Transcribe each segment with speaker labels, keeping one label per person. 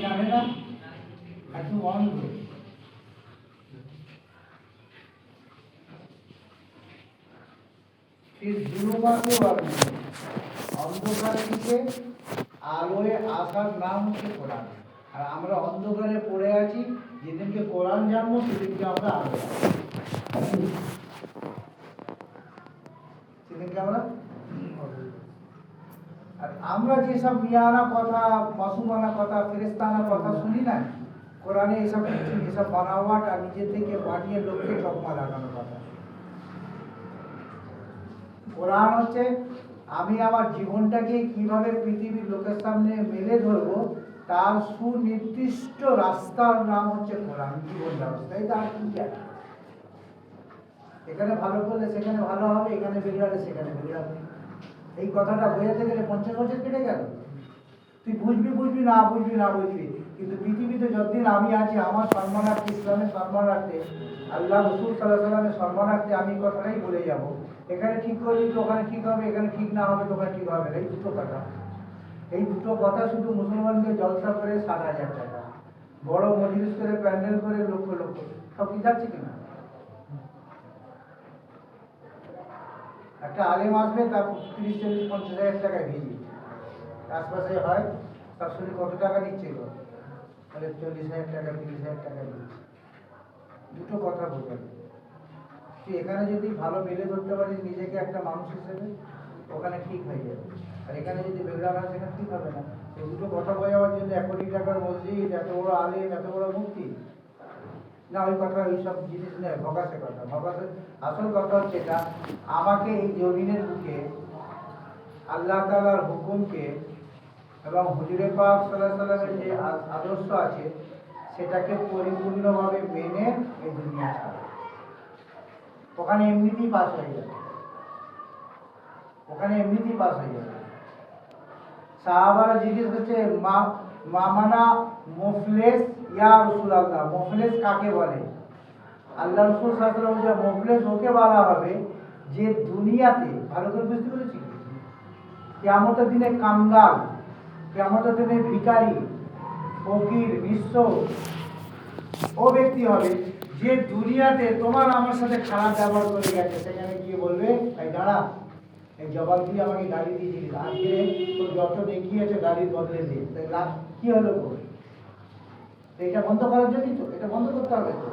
Speaker 1: জানে না, এত অন্ধ। অন্ধকার থেকে আলোয় আসার নাম হচ্ছে কোরআন। আর আমরা অন্ধকারে পড়ে আছি, যেদিনকে কোরআন জানবো সেদিনকে আমরা আলো, সেদিনকে আমরা। আর আমরা যেসব মিয়ানা কথা, মাসুমানা কথা, ফেরেস্তানা কথা শুনি না, কোরআনে এসব এসব বানাওয়াট আর নিজে থেকে বানিয়ে লোককে চকমা লাগানোর কথা। কোরআন হচ্ছে আমি আমার জীবনটাকে কিভাবে পৃথিবীর লোকের সামনে মেলে ধরবো, তার সুনির্দিষ্ট রাস্তার নাম হচ্ছে কোরআন। জীবন ব্যবস্থা, এটা আর কি জানি। এখানে ভালো করলে সেখানে ভালো হবে, এখানে বিগড়ালে সেখানে বিগড়াবে। এই কথাটা বোঝাতে গেলে 50 বছর কেটে গেল। তুই বুঝবি বুঝবি না বুঝবি না বুঝবি, কিন্তু পৃথিবীতে যতদিন আমি আছি, আমার সম্মান রাখতে, ইসলামের সম্মান রাখতে, আল্লাহ রসুল সাল্লাল্লাহু আলাইহি ওয়াসাল্লামের সম্মান রাখতে আমি এই কথাটাই বলে যাব। এখানে ঠিক করবি তো ওখানে ঠিক হবে, এখানে ঠিক না হবে তো ওখানে ঠিক হবে। এই দুটো কথা, এই দুটো কথা শুধু মুসলমানকে জলসা করে 60,000 টাকা, বড় মজলিস করে প্যান্ডেল করে লক্ষ লক্ষ, সব কি যাচ্ছে কিনা? একটা আলেম আসবে, তার 30, 40, 50,000 টাকা ভিজি আশপাশে হয়, তার শুনে কত টাকা নিচ্ছে গো? তাহলে 40,000 টাকা, 30,000 টাকা দিচ্ছে। দুটো কথা বলবেন, তুই এখানে যদি ভালো মেলে ধরতে পারিস নিজেকে একটা মানুষ হিসেবে, ওখানে ঠিক হয়ে যাবে। আর এখানে যদি বেগড়া না, সেখানে ঠিক হবে না। এই দুটো কথা বোঝাবার জন্য 1 কোটি টাকার মসজিদ, এত বড় আলেম, এত বড় মুক্তি না, ওই কথা, ওইসব জিনিস নেই, ভগাসের কথা। ভগাসের আসল কথা হচ্ছে এটা, আমাকে এই জমিনের বুকে আল্লাহ তাআলার হুকুমকে এবং হুজুরে পাক সাল্লাল্লাহু আলাইহি ওয়াসাল্লামের যে আদর্শ আছে সেটাকে পরিপূর্ণভাবে মেনে এই দুনিয়া ছাড়া। ওখানে এমনিতেই পাস হয়ে যাবে, ওখানে এমনিতেই পাস হয়ে যাবে। সাহাবারা জিজ্ঞেস করছে, মামানা মুফলিস ইয়া রাসূলুল্লাহ, মুফলিস কাকে বলে? আল্লাহ রাসূল সাল্লাল্লাহু আলাইহি ওয়াসাল্লাম, মুফলিস ওকে বলা হবে যে দুনিয়াতে, ভালো করে বুঝতে পেরেছি, কিয়ামতের দিনে কাঙ্গাল, কিয়ামতের দিনে ভিখারি, ফকির, নিঃস্ব ও ব্যক্তি হবে যে দুনিয়াতে তোমার আমার সাথে খারাপ ব্যবহার করে গেছে, সেখানে গিয়ে বলবে, এই দাঁড়া, এই জবাব দিয়ে আমাকে গালি দিয়েছিলিস, আজকে তোর যত নেকি আছে গালির বদলে দিয়ে, তাই লাভ কি হলো? এটা বন্ধ করার জন্যই তো, এটা বন্ধ করতে হবে তো।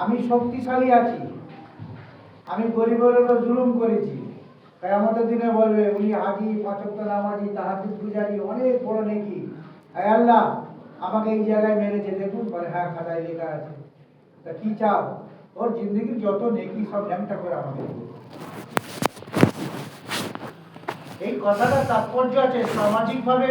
Speaker 1: আমি শক্তিশালী আছি, আমি গরিবের উপর জুলুম করেছি, তাই আমাদের দিনে বলবে উনি হাজি, 5 ওয়াক্ত নামাজি, তাহাজ্জুদ গুজারি, অনেক বড় নেকি, আয় আল্লাহ আমাকে এই জায়গায় মেরেছে, দেখুন বলে হ্যাঁ খাতায় লেখা আছে। তা কি চাও? ওর জিন্দগির যত নেকি সব ল্যাংটা করে আমাকে দেবে। এই কথাটা তাৎপর্য আছে সামাজিকভাবে।